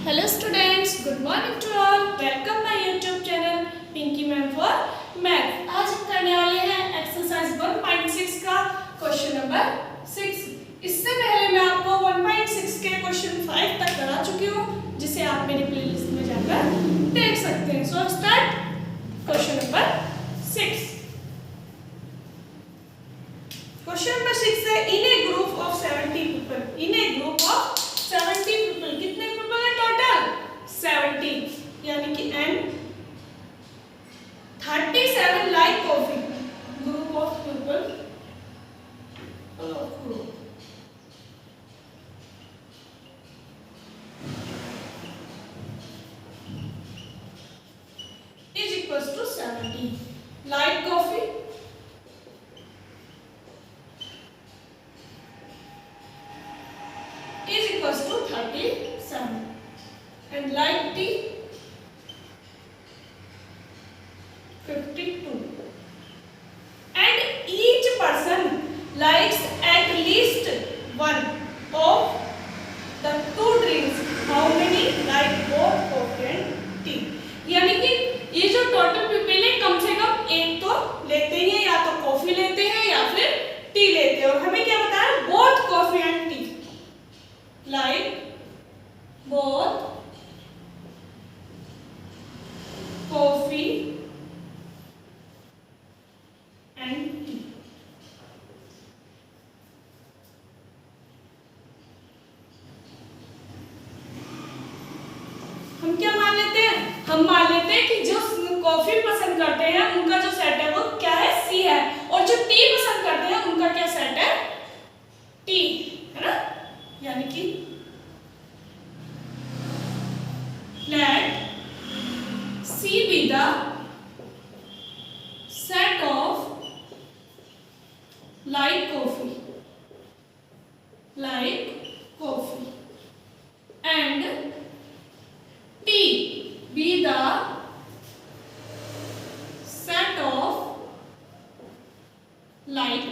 Hello students, good morning to all. Welcome my YouTube channel Pinky Ma'am for Math. आज हम करने वाले हैं एक्सरसाइज 1.6 का क्वेश्चन नंबर 6। इससे पहले मैं आपको 1.6 के क्वेश्चन 5 तक करा चुकी हूँ, जिसे आप मेरी प्लेलिस्ट में जाकर देख सकते हैं। So start question number 6। Question number 6 है in a group of 70 people. In a group of 70 people, कितने पीपल है टोटल? 70, यानी कि N 37 like coffee. Group of people group is equals to 70 like coffee is equals to 37 and like tea 52 and each person likes at least one of the two drinks. How many like both coffee and tea? यानी कि ये जो total people है कम से कम एक तो लेते ही हैं, या तो कॉफी लेते हैं या फिर टी लेते हैं। और हमें क्या बताया? Both coffee and T, like both coffee and tea। हम क्या मान लेते हैं? हम मान लेते हैं कि जो कॉफी पसंद करते हैं उनका जो सेट है वो क्या है? सी है, और जो टी पसंद करते हैं उनका क्या सेट है? टी, है ना? यानी कि let C be the set of like coffee and T be the set of like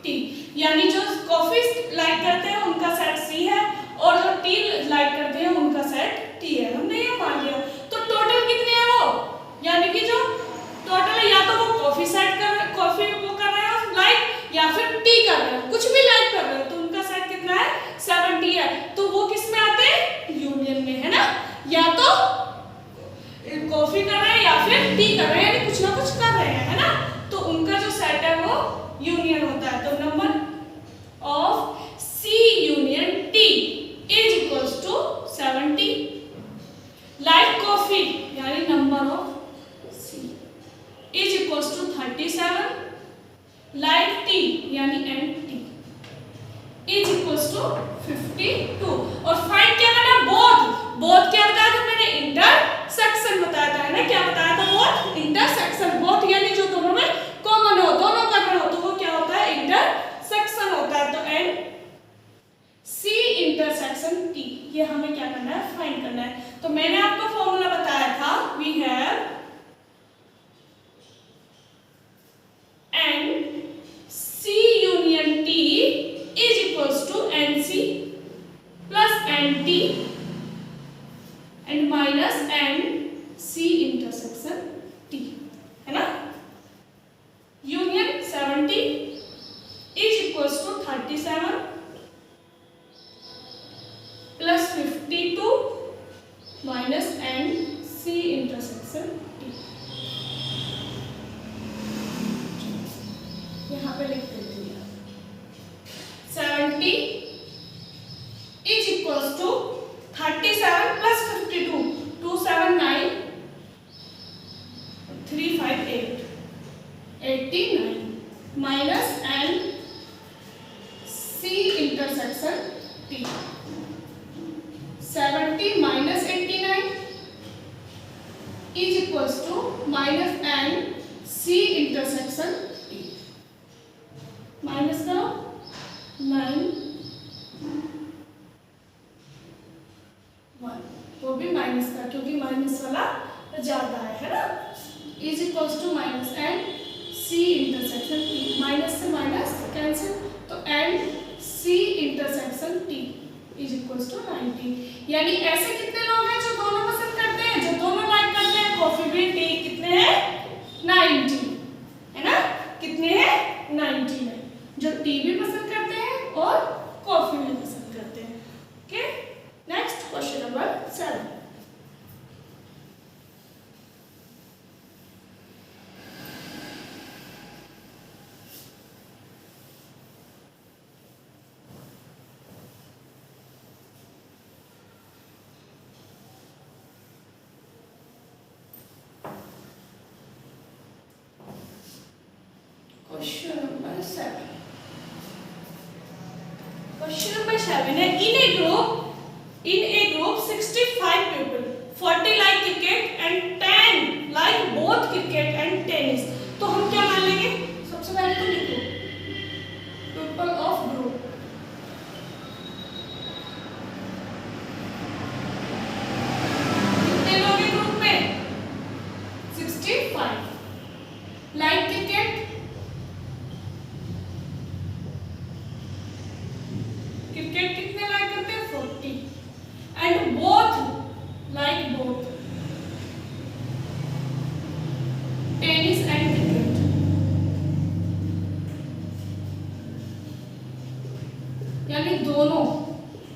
tea। यानी जो कॉफी लाइक करते हैं उनका सेट सी है, और जो टी लाइक करते हैं उनका सेट टी है। हमने ये मान लिया। तो टोटल कितने हैं वो? यानी कि जो टोटल है, या तो वो कॉफी वो कर रहे हैं लाइक, या फिर टी कर रहे हैं, कुछ भी लाइक कर रहे हो, तो उनका सेट कितना है? 70 है। तो वो किस में आते हैं? यूनियन में, है ना? या तो कॉफी कर रहे हैं या फिर टी कर रहे हैं, यानी कुछ ना कुछ कर रहे हैं, है ना? तो उनका जो सेट है वो यूनियन होता है। तो number of C union T is equals to 70। Like coffee यानी number of C is equals to 37। Like tea यानी N T is equals to 52। और फाइंड क्या करना? बोथ क्या बताया था मैंने? इंटरसेक्शन बताया था, है ना? क्या बताया था? Both intersection. बोथ यानी जो दोनों में कॉमन हो, दोनों कर रहे हो, तो वो क्या होता है? इंटरसेक्शन होता है। तो एन सी इंटरसेक्शन टी, ये हमें क्या करना है? फाइंड करना है। तो मैंने आपको फॉर्मूला बताया था, we have N C union T is equals to N C plus N T and minus N C intersection T, है ना? Union 70 is equals to 37 plus 52 minus N C intersection T. यहाँ पे लिख देती हूँ 70 is equals to 37 plus 52, 279 358 89 minus N C intersection T. 70 minus 89 is equals to minus N C intersection T. Minus करो 9 1, वो भी माइनस का, क्योंकि माइनस वाला ज्यादा है ना? Is equals to minus N C intersection T. Minus से माइनस कैंसिल, तो N C intersection T is equals to 90। यानी ऐसे कितने लोग हैं जो दोनों पसंद करते हैं, जो दोनों लाइक करते हैं, कॉफी भी टी, कितने हैं 90, है ना, कितने हैं 90 है, जो टी भी पसंद करते हैं और कॉफी भी पसंद करते हैं। Okay, next question number 7। Question number 7 है, in a group 65 people, 40 like cricket and 10 like both cricket and tennis। तो हम क्या मान लेंगे, सबसे पहले तो लिखो people of group, कितने लोग हैं ग्रुप में 65, like cricket, क्रिकेट कितने लाइक करते हैं 40, and both like both tennis and cricket, यानी दोनों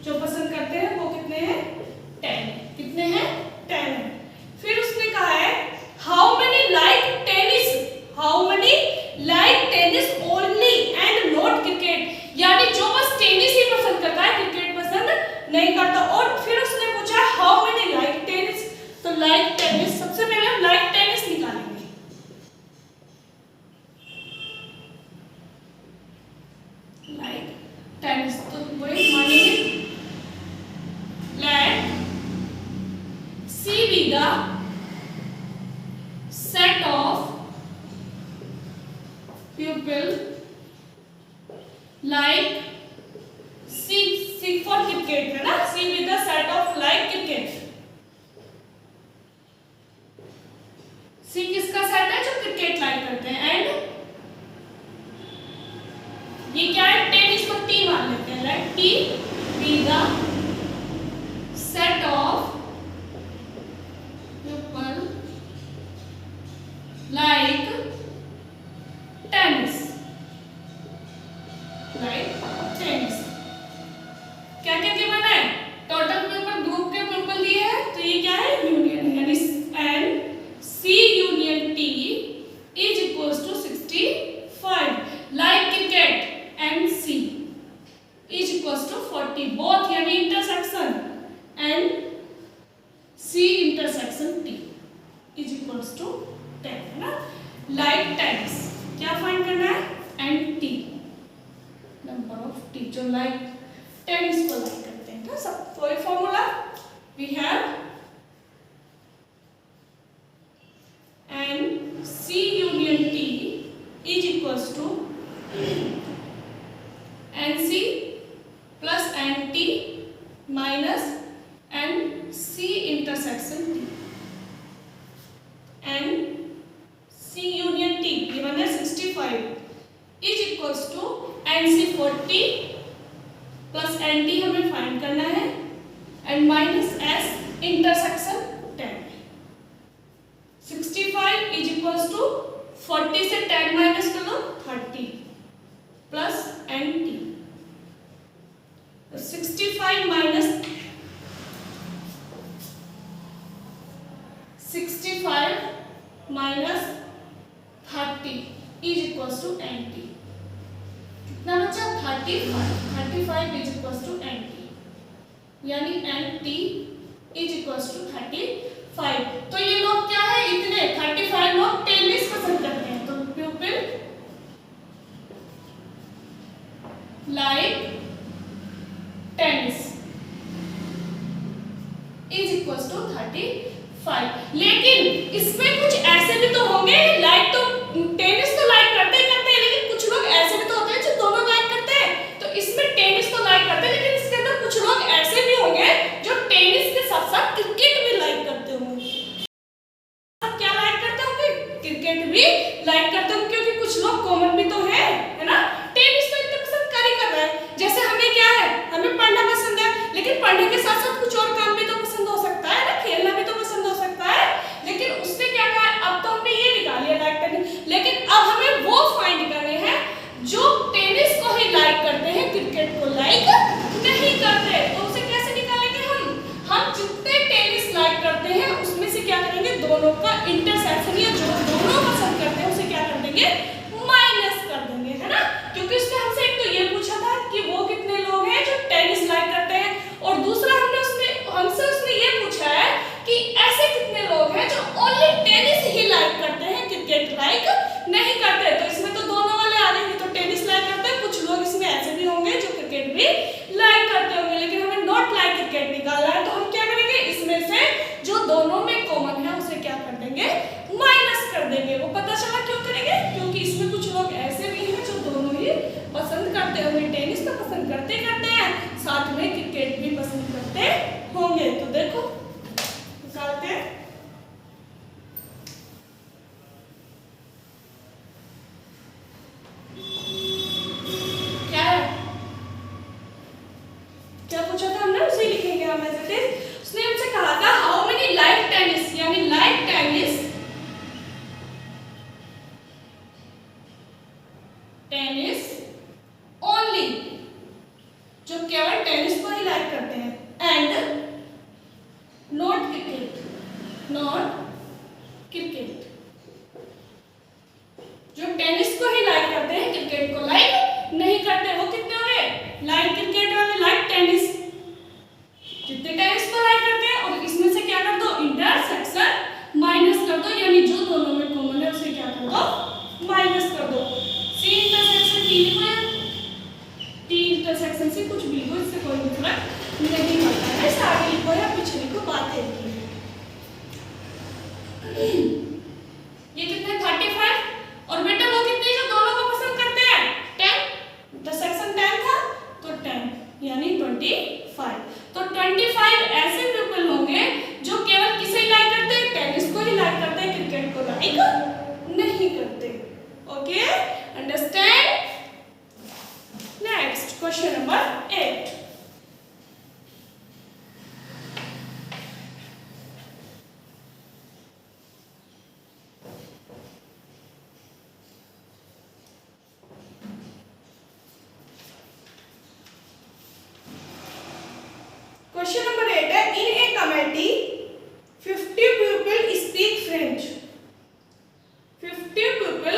जो पसंद करते हैं वो कितने हैं 10, कितने हैं 10 है। फिर उसने कहा है how many like tennis, how many like tennis only and not cricket, यानी जो बस टेनिस ही पसंद करता है, क्रिकेट पसंद नहीं करता। और फिर उसने पूछा हाउ मेनी लाइक टेनिस, तो लाइक टेनिस, सबसे पहले हम लाइक टेनिस निकालेंगे। लाइक टेनिस तो वही मानेंगे, let C be the set of people like C for cricket है ना, C with the set of like cricket, C किसका सेट है जो क्रिकेट लाइक करते हैं, एंड ये क्या है टेनिस को T मान लेते हैं, लेट T be the set of people like tennis, like tennis. क्या क्या गिवन है, टोटल पीपल, ग्रुप के पीपल दिए हैं, तो ये क्या है यूनियन है, यानी N C union T is equals to 65, like cricket N C is equals to 40, both यानी intersection N C intersection T is equals to 10, है ना। लाइक टेनिस क्या फाइंड करना है, N T number of T जो like tennis को like करते हैं, तो सब कोई formula we have and C union T is equals to N C plus N T minus N C intersection T, and C union T given है 65 is equals to NC 40 plus NT हमें find करना है, and minus S intersection 10, 65 is equals to 40 से 10 minus कर लो 30 plus NT, 65 minus 30 is equals to NT, कितना बचा 35 is equals to NT, यानी NT इज इक्वल्स टू 35। तो ये लोग क्या है, इतने 35 लोग टेनिस पसंद करते हैं, तो people like tennis is equals to 35। लेकिन इसमें कुछ ऐसे भी तो होंगे, लाइक तो टेनिस तो लाइक करते हैं, लेकिन कुछ लोग ऐसे भी तो होते हैं जो दोनों लाइक करते हैं, तो इसमें टेनिस तो लाइक करते हैं, लेकिन इसके अंदर कुछ लोग ऐसे भी होंगे जो टेनिस के साथ साथ क्रिकेट भी लाइक करते होंगे। क्या लाइक करते होंगे, क्रिकेट भी लाइक करते होंगे, क्योंकि कुछ लोग कॉमन भी तो है ना। टेनिस तो इतना पसंद कर ही कर रहा है, जैसे हमें क्या है, हमें पढ़ना पसंद है, क्रिकेट निकालना है, तो हम क्या करेंगे, इसमें से जो दोनों में कॉमन है उसे क्या कर देंगे, माइनस कर देंगे। वो पता चला क्यों करेंगे, क्योंकि इसमें कुछ लोग ऐसे भी हैं जो दोनों ही पसंद करते होंगे, टेनिस तो पसंद करते हैं, साथ में क्रिकेट भी पसंद करते होंगे। तो देखो निकालते हैं। क्या है, क्या पूछा था हमने, उसे लिखेंगे हम एज इट इज। उसने हमसे कहा था हाउ मेनी लाइक टेनिस, यानी लाइक टेनिस, टेनिस ओनली, जो केवल टेनिस को ही लाइक करते हैं, and not cricket, not cricket, जो टेनिस को ही लाइक करते हैं, क्रिकेट को लाइक नहीं करते। वो कितने हो गए, लाइक क्रिकेट वाले, लाइक टेनिस, जितने टेनिस को लाइक करते हैं, और इसमें से क्या कर दो, इंटरसेक्शन माइनस कर दो, यानी जो दोनों में कॉमन है उसे क्या कर दो, माइनस कर दो। सी इंटरसेक्शन टी लिखो, टी इंटरसेक्शन से कुछ भी लिखो, इससे कोई मतलब नहीं पड़ता है, आगे लिखो या पीछे लिखो, बात है की। ये कितने 35, और बेटा वो कितने जो दोनों को पसंद करते हैं, 10, इंटरसेक्शन 10 था तो 10 यानी 25। तो 25 ऐसे पीपल होंगे जो केवल किसे लाइक करते हैं, टेनिस को ही लाइक करते हैं, क्रिकेट को लाइक नहीं करते। Okay, understand. Next question number 8। Question number 8 है, in a committee 50 people speak French, 50 people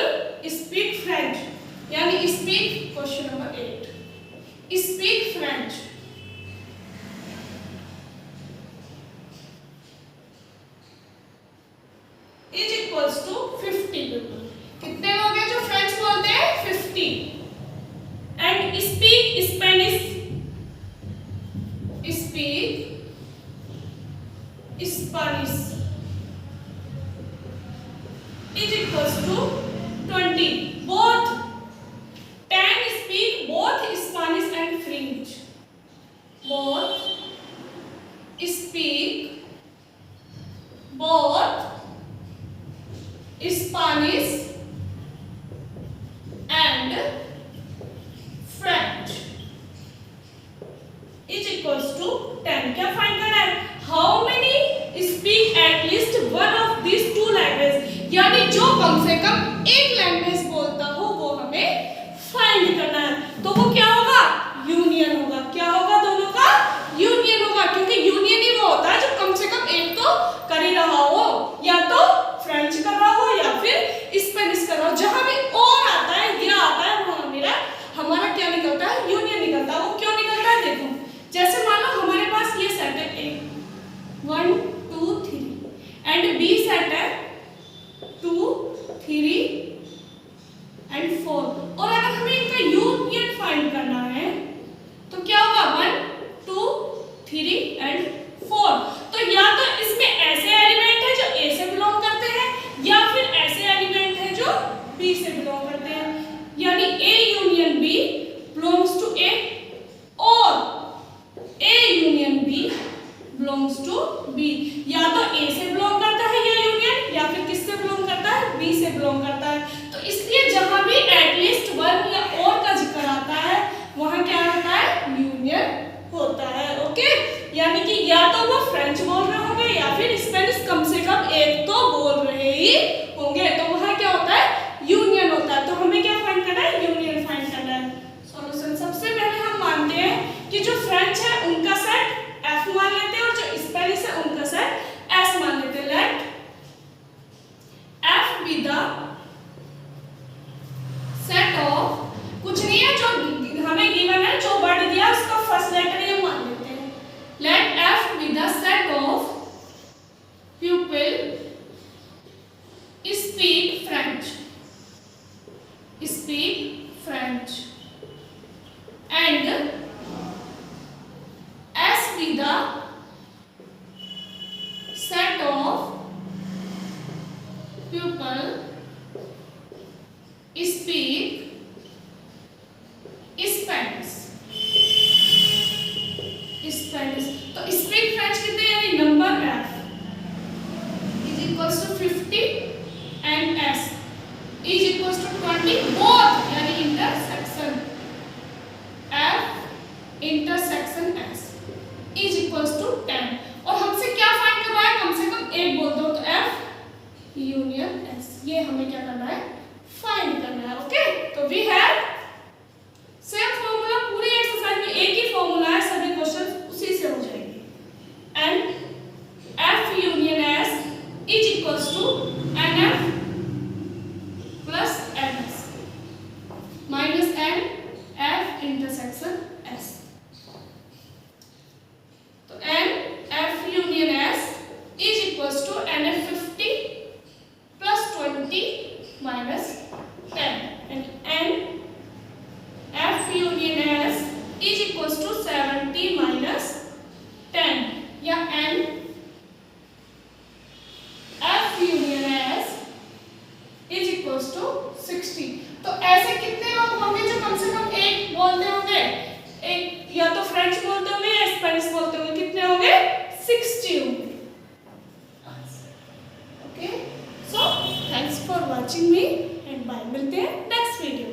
speak French, यानी speak, question number 8, speak French, is equals to 50 people. कितने लोग हैं जो फ्रेंच बोलते हैं, 50, and speak Spanish, speak Spanish is equals to 20. Both 10 speak both Spanish and French. Both speak both Spanish and French is equals to 10. क्या find करना है, how many speak at least one of these two languages, यानी जो कम से कम एक language बोलता हो वो हमें फाइंड करना है। तो वो क्या होगा, यूनियन होगा। क्या होगा, दोनों का यूनियन होगा, क्योंकि यूनियन ही वो होता है जो कम से कम एक तो कर ही रहा हो, या तो फ्रेंच कर रहा हो या फिर स्पेनिश कर रहा हो। जहां भी और आता है या आता है वहां मेरा हमारा क्या निकलता है, यूनियन निकलता है। वो क्यों निकलता है, देखो जैसे मान लो हमारे पास ये सेट है ए 1 2 3 एंड बी सेट है 2 3 एंड 4, और अगर हमें इनका यूनियन फाइंड करना है तो क्या होगा, 1 2 3 एंड 4। तो या तो इसमें ऐसे एलिमेंट है जो ए से बिलोंग करते हैं, या फिर ऐसे एलिमेंट है जो बी से बिलोंग करते हैं, यानी A union B belongs to A, और A union B belongs to B। या तो A से बिलोंग करता है या यूनियन, या फिर किससे बिलोंग करता है, B से बिलोंग करता है। तो इसलिए जहां भी एटलीस्ट वन या और का जिक्र आता है वहां क्या होता है, यूनियन होता है। ओके, यानी कि या तो वो फ्रेंच बोल रहे होंगे या फिर स्पेनिश, कम से कम एक तो बोल रहे ही होंगे, तो वहां क्या होता है, यूनियन होता है। तो हमें क्या फाइंड करना है, यूनियन फाइंड करना है। सॉल्यूशन, सबसे पहले हम मानते हैं कि जो फ्रेंच है उनका सेट F मान लेते हैं, और जो स्पेनिश है उनका सेट S मान लेते हैं। Let F be the set of, कुछ नहीं है, जो हमें गिवन है, जो वर्ड दिया उसका फर्स्ट लेटर ये मान लेते हैं। Let F be the set of pupil speak French, speak French, and S be the intersection S is equals to 10। और हमसे क्या फाइंड करना है, कम से कम एक बोल दो, तो एफ यूनियन एस, ये हमें क्या करना है, फाइंड करना है। ओके, तो वी हैव सेम फॉर्मूला, पूरी एक्सरसाइज में एक ही फॉर्मूला है, सभी क्वेश्चन उसी से हो जाएंगे। And F union S is equals to n F plus n S minus n F intersection S. तो n F union S is equals to n F 50 plus 20 minus 10 and n F union S is equals to 70 minus 10 या n F union S is equals to 60। तो ऐसे कितने लोग होंगे जो कम से कम एक बोलते होंगे, एक या तो फ्रेंच बोलते होंगे या स्पेनिश बोलते होंगे, कितने होंगे, 60 होंगे। Okay, so thanks for watching me and bye, मिलते हैं नेक्स्ट वीडियो।